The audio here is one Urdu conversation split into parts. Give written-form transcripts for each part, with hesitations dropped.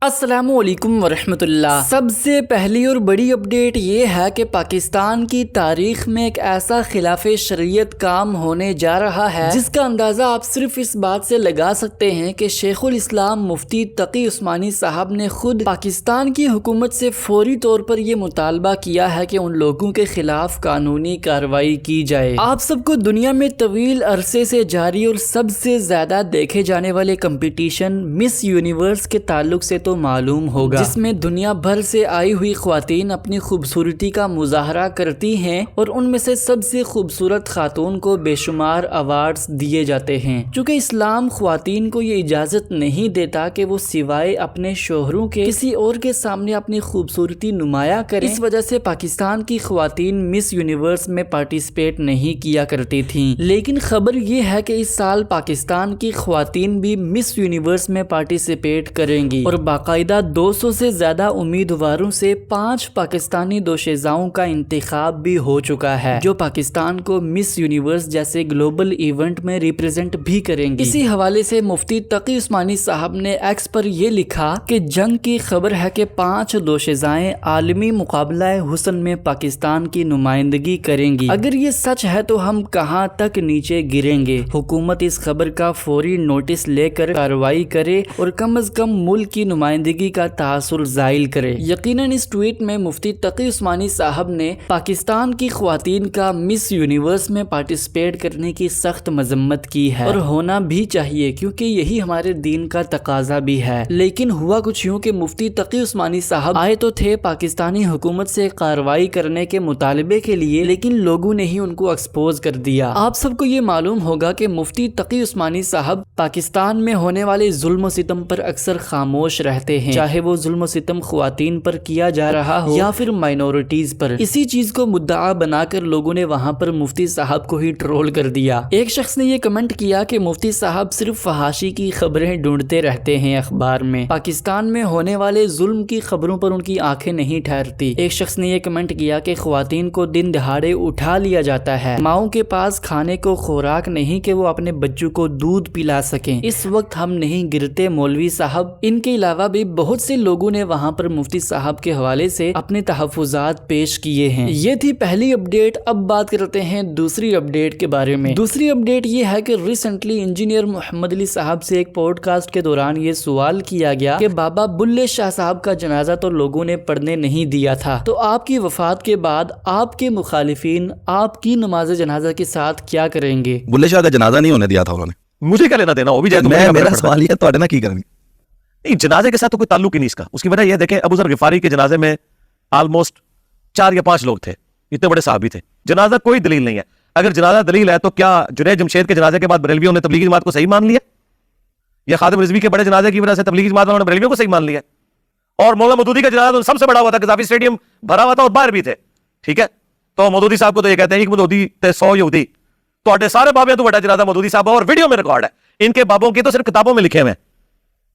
السلام علیکم ورحمۃ اللہ۔ سب سے پہلی اور بڑی اپڈیٹ یہ ہے کہ پاکستان کی تاریخ میں ایک ایسا خلاف شریعت کام ہونے جا رہا ہے جس کا اندازہ آپ صرف اس بات سے لگا سکتے ہیں کہ شیخ الاسلام مفتی تقی عثمانی صاحب نے خود پاکستان کی حکومت سے فوری طور پر یہ مطالبہ کیا ہے کہ ان لوگوں کے خلاف قانونی کارروائی کی جائے۔ آپ سب کو دنیا میں طویل عرصے سے جاری اور سب سے زیادہ دیکھے جانے والے کمپٹیشن مس یونیورس کے تعلق سے تو معلوم ہوگا، جس میں دنیا بھر سے آئی ہوئی خواتین اپنی خوبصورتی کا مظاہرہ کرتی ہیں اور ان میں سے سب سے خوبصورت خاتون کو بے شمار ایوارڈز دیے جاتے ہیں۔ چونکہ اسلام خواتین کو یہ اجازت نہیں دیتا کہ وہ سوائے اپنے شوہروں کے کسی اور کے سامنے اپنی خوبصورتی نمایاں کریں، اس وجہ سے پاکستان کی خواتین مس یونیورس میں پارٹیسپیٹ نہیں کیا کرتی تھیں۔ لیکن خبر یہ ہے کہ اس سال پاکستان کی خواتین بھی مس یونیورس میں پارٹیسپیٹ کریں گی اور باقاعدہ 200 سے زیادہ امیدواروں سے 5 پاکستانی دوشیزاؤں کا انتخاب بھی ہو چکا ہے جو پاکستان کو مس یونیورس جیسے گلوبل ایونٹ میں ریپرزینٹ بھی کریں گی۔ اسی حوالے سے مفتی تقی عثمانی صاحب نے ایکس پر یہ لکھا کہ جنگ کی خبر ہے کہ 5 دوشیزائیں عالمی مقابلہ حسن میں پاکستان کی نمائندگی کریں گی۔ اگر یہ سچ ہے تو ہم کہاں تک نیچے گریں گے؟ حکومت اس خبر کا فوری نوٹس لے کر کارروائی کرے اور کم از کم ملک کی نمائندگی کا تاثر زائل کرے۔ یقیناً اس ٹویٹ میں مفتی تقی عثمانی صاحب نے پاکستان کی خواتین کا مس یونیورس میں پارٹیسپیٹ کرنے کی سخت مذمت کی ہے اور ہونا بھی چاہیے کیونکہ یہی ہمارے دین کا تقاضا بھی ہے۔ لیکن ہوا کچھ یوں کہ مفتی تقی عثمانی صاحب آئے تو تھے پاکستانی حکومت سے کارروائی کرنے کے مطالبے کے لیے، لیکن لوگوں نے ہی ان کو ایکسپوز کر دیا۔ آپ سب کو یہ معلوم ہوگا کہ مفتی تقی عثمانی صاحب پاکستان میں ہونے والے ظلم و ستم پر اکثر خاموش رہتے ہیں، چاہے وہ ظلم و ستم خواتین پر کیا جا رہا ہو یا پھر مائنورٹیز پر۔ اسی چیز کو مدعا بنا کر لوگوں نے وہاں پر مفتی صاحب کو ہی ٹرول کر دیا۔ ایک شخص نے یہ کمنٹ کیا کہ مفتی صاحب صرف فحاشی کی خبریں ڈھونڈتے رہتے ہیں اخبار میں، پاکستان میں ہونے والے ظلم کی خبروں پر ان کی آنکھیں نہیں ٹھہرتی۔ ایک شخص نے یہ کمنٹ کیا کہ خواتین کو دن دہاڑے اٹھا لیا جاتا ہے، ماؤں کے پاس کھانے کو خوراک نہیں کہ وہ اپنے بچوں کو دودھ پلا سکیں۔ اس وقت ہم نہیں گرتے مولوی صاحب۔ ان کے علاوہ بھی بہت سے لوگوں نے وہاں پر مفتی صاحب کے حوالے سے اپنے تحفظات پیش کیے ہیں۔ یہ تھی پہلی اپڈیٹ۔ اب بات کرتے ہیں دوسری اپڈیٹ کے بارے میں۔ دوسری اپڈیٹ یہ ہے کہ ریسنٹلی انجینئر محمد علی صاحب سے ایک پوڈ کاسٹ کے دوران یہ سوال کیا گیا کہ بابا بلے شاہ صاحب کا جنازہ تو لوگوں نے پڑھنے نہیں دیا تھا، تو آپ کی وفات کے بعد آپ کے مخالفین آپ کی نماز جنازہ کے ساتھ کیا کریں گے؟ بلے شاہ کا جنازہ نہیں ہونے دیا تھا انہوں نے، مجھے کیا لینا دینا، وہ بھی میرا سوال یہ ہے نہ کی کریں گے؟ نہیں، جنازے کے ساتھ تو کوئی تعلق ہی نہیں اس کا۔ اس کی وجہ یہ دیکھیں، ابو ذر غفاری کے جنازے میں آلموسٹ 4 یا 5 لوگ تھے، اتنے بڑے صحابی تھے۔ جنازہ کوئی دلیل نہیں ہے۔ اگر جنازہ دلیل ہے تو کیا جنید جمشید کے جنازے کے بعد بریلویوں نے تبلیغی جماعت کو صحیح مان لیا، یا خادم رضوی کے بڑے جنازے کی وجہ سے تبلیغی جماعت والوں نے بریلویوں کو صحیح مان لیا؟ اور مولانا مودودی کا جنازہ تو سب سے بڑا ہوا تھا، قذافی اسٹیڈیم بھرا ہوا تھا اور باہر بھی تھے، ٹھیک ہے؟ تو مودودی صاحب کو تو یہ کہتے ہیں کہ مودودی تے 100 یہودی، تو سارے بابے تو بڑا جنازہ مودودی صاحب اور ویڈیو میں ریکارڈ ہے۔ ان کے بابوں کے تو صرف کتابوں میں لکھے ہوئے ہیں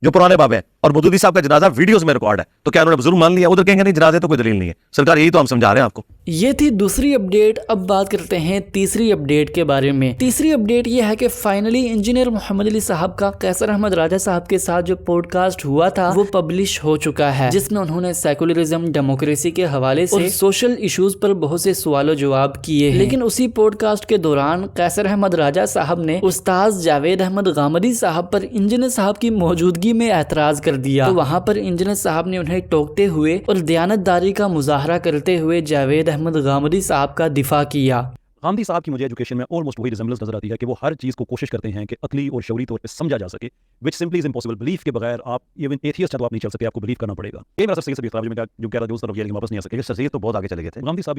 جو پرانے باب ہیں، اور مودودی صاحب کا جنازہ ویڈیوز میں ریکارڈ ہے، تو کیا انہوں نے ظلم مان لیا؟ ادھر کہیں گے نہیں جنازے تو کوئی دلیل نہیں ہے۔ سرکار یہی تو ہم سمجھا رہے ہیں آپ کو۔ یہ تھی دوسری اپڈیٹ۔ اب بات کرتے ہیں تیسری اپڈیٹ کے بارے میں۔ تیسری اپڈیٹ یہ ہے کہ فائنلی انجینئر محمد علی صاحب کا قیصر احمد راجہ صاحب کے ساتھ جو پوڈ کاسٹ ہوا تھا وہ پبلش ہو چکا ہے، جس میں انہوں نے سیکولرزم، ڈیموکریسی کے حوالے سے اور سوشل ایشوز پر بہت سے سوال و جواب کیے ہیں۔ لیکن اسی پوڈ کاسٹ کے دوران قیصر احمد راجہ صاحب نے استاذ جاوید احمد غامدی صاحب پر انجینئر صاحب کی موجودگی میں اعتراض کر دیا، تو وہاں پر انجینئر صاحب نے انہیں ٹوکتے ہوئے اور دیانت داری کا مظاہرہ کرتے ہوئے جاوید احمد غامدی صاحب کا دفاع کیا۔ غامدی صاحب کی مجھے ایجوکیشن میں آلموسٹ وہی ریزمبلنس نظر آتی ہے کہ وہ ہر چیز کو کوشش کرتے ہیں کہ عقلی اور شعوری طور پہ سمجھا جا سکے، which simply is impossible۔ Belief کے بغیر آپ ایون ایتھیسٹ ہیں تو آپ نہیں چل سکتے، آپ کو بلیف کرنا پڑے گا۔ یہ میرا سر سید صاحب جو کہہ رہا تھا اس طرف یہ لیکن واپس نہیں آ سکے، سر سید تو بہت آگے چلے گئے تھے۔ غامدی صاحب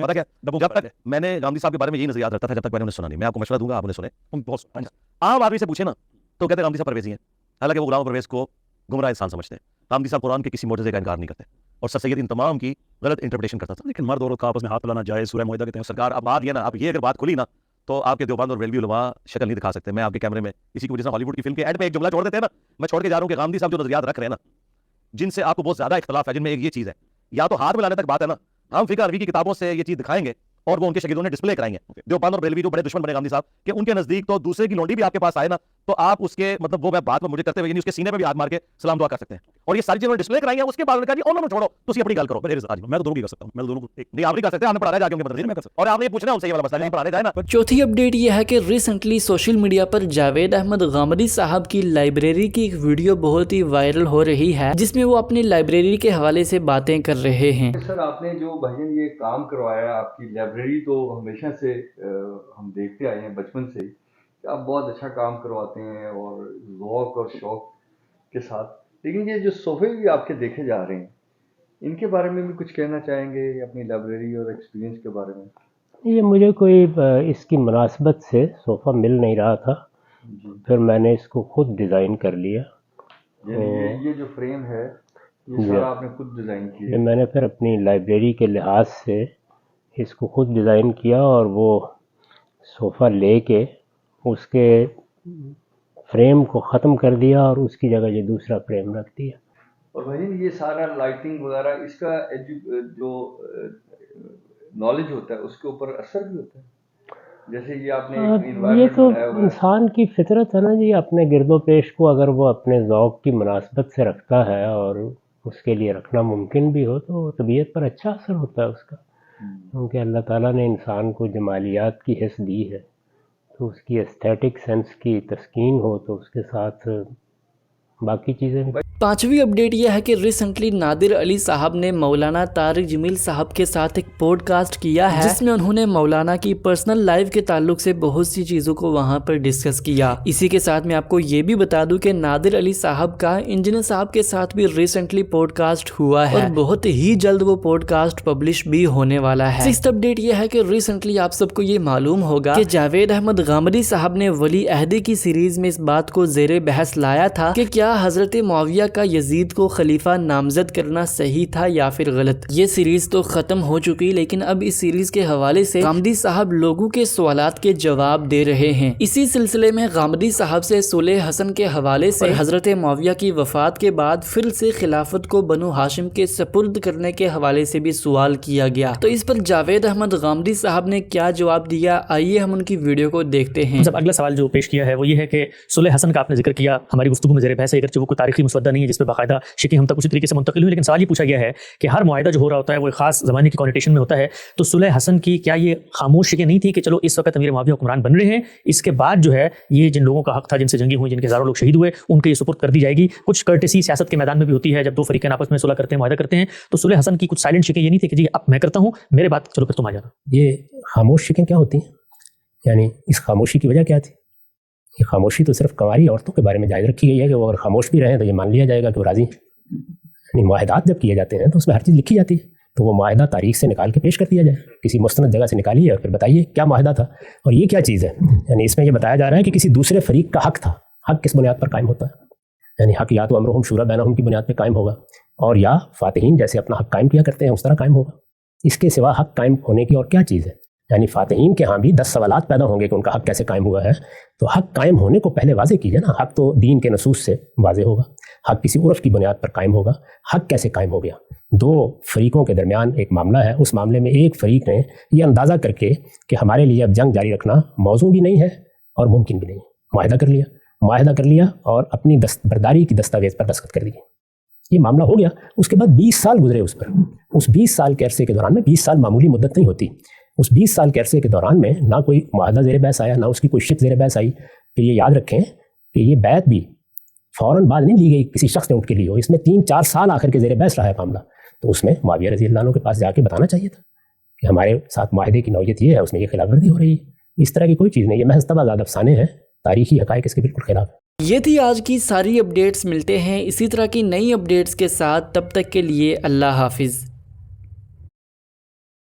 پتہ کیا جب تک میں نے غامدی صاحب کے بارے میں یہی نظریات رکھتا تھا جب تک میں نے سنا نہیں۔ میں آپ کو مشورہ دوں گا، آپ نے سنے، عام آدمی سے پوچھے نا تو کہتے ہیں غامدی صاحب پرویزی ہیں، حالانکہ وہ غلام پرویز کو گمراہ انسان سمجھتے ہیں۔ غامدی صاحب قرآن کے کسی معجزے کا انکار نہیں کرتے، اور سر سید ان تمام کی غلط انٹرپریٹیشن کرتا تھا۔ لیکن مرد عورت کا آپس میں ہاتھ ملانا جائز، سورہ معاہدہ کہتے ہیں۔ سرکار اب بات یہ نا، اب یہ اگر بات کھلی نا تو آپ کے دیوبند اور بریلوی علماء شکل نہیں دکھا سکتے۔ میں آپ کے کیمرے میں اسی کی وجہ سے ہالی ووڈ کی فلم کے ایڈ میں ایک جملہ چھوڑ دیتے ہیں نا، میں چھوڑ کے جا رہا ہوں کہ غامدی صاحب جو نظریات رکھ رہے ہیں نا، جن سے آپ کو بہت زیادہ اختلاف ہے، جن میں ایک یہ چیز ہے، یا تو ہاتھ ملانے تک بات ہے نا، ہم فقہ عربی کی کتابوں سے یہ چیز دکھائیں گے اور وہ ان کے شاگردوں نے ڈسپلے کرائیں گے۔ دیوبند اور بریلوی جو بڑے دشمن بنے غامدی صاحب کہ ان کے نزدیک تو دوسرے کی لونڈی بھی آپ کے پاس آئے نا تو آپ اس کے مطلب وہ بات کو مجھے کرتے ہوئے یعنی اس کے سینے پہ بھی ہاتھ مار کے سلام دعا کر سکتے ہیں. اور یہ ساری چیزیں ڈسپلے کرائی ہیں. اس کے بعد انہوں نے کہا جی انہوں نے چھوڑو تو اپنی گل کرو. میں تو دونوں کی کر سکتا ہوں, میں تو دونوں کو نہیں آپ نہیں کر سکتے, آپ نے پڑھانا ہے جا کے ان کے مدرسے میں کر سکتے, اور آپ نے یہ پوچھنا ان سے یہ والا مسئلہ نہیں پڑھانے جائے نا. چوتھی اپڈیٹ یہ ہے کہ ریسنٹلی سوشل میڈیا پر جاوید احمد غامدی صاحب کی لائبریری کی ایک ویڈیو بہت ہی وائرل ہو رہی ہے, جس میں وہ اپنی لائبریری کے حوالے سے باتیں کر رہے ہیں. سر آپ نے جو بھائی یہ کام کروایا, آپ کی لائبریری تو ہمیشہ سے ہم دیکھتے آئے ہیں بچپن سے کہ آپ بہت اچھا کام کرواتے ہیں اور ذوق اور شوق کے ساتھ, لیکن یہ جو صوفے بھی آپ کے دیکھے جا رہے ہیں ان کے بارے میں بھی کچھ کہنا چاہیں گے اپنی لائبریری اور ایکسپیرینس کے بارے میں؟ یہ مجھے کوئی اس کی مناسبت سے صوفہ مل نہیں رہا تھا, پھر میں نے اس کو خود ڈیزائن کر لیا. یعنی یہ جو فریم ہے یہ سارا آپ نے خود ڈیزائن کیا؟ میں نے پھر اپنی لائبریری کے لحاظ سے اس کو خود ڈیزائن کیا اور وہ صوفہ لے کے اس کے فریم کو ختم کر دیا اور اس کی جگہ یہ دوسرا فریم رکھ دیا. اور بھائی یہ سارا لائٹنگ وغیرہ اس کا جو نالج ہوتا ہے اس کے اوپر اثر بھی ہوتا ہے؟ جیسے یہ آپ نے یہ تو انسان کی فطرت ہے نا جی, اپنے گرد و پیش کو اگر وہ اپنے ذوق کی مناسبت سے رکھتا ہے اور اس کے لیے رکھنا ممکن بھی ہو تو طبیعت پر اچھا اثر ہوتا ہے اس کا, کیونکہ اللہ تعالیٰ نے انسان کو جمالیات کی حس دی ہے تو اس کی ایستھیٹک سینس کی تسکین ہو تو اس کے ساتھ باقی چیزیں بھی. پانچویں اپڈیٹ یہ ہے کہ ریسنٹلی نادر علی صاحب نے مولانا طارق جمیل صاحب کے ساتھ ایک پوڈ کاسٹ کیا ہے, جس میں انہوں نے مولانا کی پرسنل لائف کے تعلق سے بہت سی چیزوں کو وہاں پر ڈسکس کیا. اسی کے ساتھ میں آپ کو یہ بھی بتا دوں کہ نادر علی صاحب کا انجینئر صاحب کے ساتھ بھی ریسنٹلی پوڈ کاسٹ ہوا ہے اور بہت ہی جلد وہ پوڈ کاسٹ پبلش بھی ہونے والا ہے. سکسth اپڈیٹ یہ ہے کہ ریسنٹلی آپ سب کو یہ معلوم ہوگا کہ جاوید احمد غامدی صاحب نے ولی عہدی کی سیریز میں اس بات کو زیر بحث لایا تھا کہ کیا حضرت معاویہ کا یزید کو خلیفہ نامزد کرنا صحیح تھا یا پھر غلط. یہ سیریز تو ختم ہو چکی, لیکن اب اس سیریز کے حوالے سے غامدی صاحب لوگوں کے سوالات کے جواب دے رہے ہیں. اسی سلسلے میں غامدی صاحب سے صلح حسن کے حوالے سے حضرت معاویہ کی وفات کے بعد پھر سے خلافت کو بنو ہاشم کے سپرد کرنے کے حوالے سے بھی سوال کیا گیا. تو اس پر جاوید احمد غامدی صاحب نے کیا جواب دیا, آئیے ہم ان کی ویڈیو کو دیکھتے ہیں. اگلا سوال جو پیش کیا ہے وہ یہ ہے کہ صلح حسن کا آپ نے ذکر کیا, ہماری گفتگو میں زیر بحث ہے, اگرچہ وہ کوئی تاریخی مسودہ نہیں ہے جس پہ باقاعدہ شکیں ہم تک اسی طریقے سے منتقل ہوئی, لیکن سوال یہ پوچھا گیا ہے کہ ہر معاہدہ جو ہو رہا ہوتا ہے وہ ایک خاص زمانے کی کانوٹیشن میں ہوتا ہے, تو صلح حسن کی کیا یہ خاموش شکیں نہیں تھی کہ چلو اس وقت امیر معاویہ حکمران بن رہے ہیں, اس کے بعد جو ہے یہ جن لوگوں کا حق تھا, جن سے جنگیں ہوئی, جن کے ہزاروں لوگ شہید ہوئے, ان کے یہ سپرد کر دی جائے گی. کچھ کرٹسی سیاست کے میدان میں بھی ہوتی ہے جب دو فریقین آپس میں صلح کرتے ہیں, معاہدہ کرتے ہیں, تو صلح حسن کی کچھ سائلنٹ شکیں یہ نہیں تھی کہ جی اب میں کرتا ہوں میرے بات چلو پھر تم آ جانا. یہ خاموش شکیں کیا ہوتی ہیں, یعنی اس خاموشی کی وجہ کیا تھی؟ یہ خاموشی تو صرف کنواری عورتوں کے بارے میں جائز رکھی گئی ہے کہ وہ اگر خاموش بھی رہیں تو یہ مان لیا جائے گا کہ وہ راضی ہیں. یعنی معاہدات جب کیے جاتے ہیں تو اس میں ہر چیز لکھی جاتی ہے, تو وہ معاہدہ تاریخ سے نکال کے پیش کر دیا جائے, کسی مستند جگہ سے نکالیے اور پھر بتائیے کیا معاہدہ تھا اور یہ کیا چیز ہے. یعنی اس میں یہ بتایا جا رہا ہے کہ کسی دوسرے فریق کا حق تھا. حق کس بنیاد پر قائم ہوتا ہے؟ یعنی حق یا تو امرہم شورا بینہم کی بنیاد پہ قائم ہوگا, اور یا فاتحین جیسے اپنا حق قائم کیا کرتے ہیں اس طرح قائم ہوگا. اس کے سوا حق قائم ہونے کی اور کیا چیز ہے؟ یعنی فاتحین کے ہاں بھی 10 سوالات پیدا ہوں گے کہ ان کا حق کیسے قائم ہوا ہے. تو حق قائم ہونے کو پہلے واضح کیجیے نا. حق تو دین کے نصوص سے واضح ہوگا, حق کسی عرف کی بنیاد پر قائم ہوگا. حق کیسے قائم ہو گیا؟ دو فریقوں کے درمیان ایک معاملہ ہے, اس معاملے میں ایک فریق نے یہ اندازہ کر کے کہ ہمارے لیے اب جنگ جاری رکھنا موزوں بھی نہیں ہے اور ممکن بھی نہیں, معاہدہ کر لیا اور اپنی دستبرداری کی دستاویز پر دستخط کر دیے. یہ معاملہ ہو گیا. اس کے بعد 20 سال گزرے اس پر. اس 20 سال کے عرصے کے دوران میں, 20 سال معمولی مدت نہیں ہوتی, اس 20 سال کے عرصے کے دوران میں نہ کوئی معاہدہ زیر بحث آیا, نہ اس کی کوئی شک زیر بحث آئی. پھر یہ یاد رکھیں کہ یہ بیعت بھی فوراً بعد نہیں لی گئی کسی شخص نے اٹھ کے لی ہو, اس میں 3-4 سال آخر کے زیر بحث رہا ہے معاملہ. تو اس میں معاویہ رضی اللہ عنہ کے پاس جا کے بتانا چاہیے تھا کہ ہمارے ساتھ معاہدے کی نوعیت یہ ہے, اس میں یہ خلاف ورزی ہو رہی ہے. اس طرح کی کوئی چیز نہیں, یہ محض تبادلہ افسانے ہیں, تاریخی حقائق اس کے بالکل خلاف ہے. یہ تھی آج کی ساری اپڈیٹس. ملتے ہیں اسی طرح کی نئی اپڈیٹس کے ساتھ, تب تک کے لیے اللہ حافظ.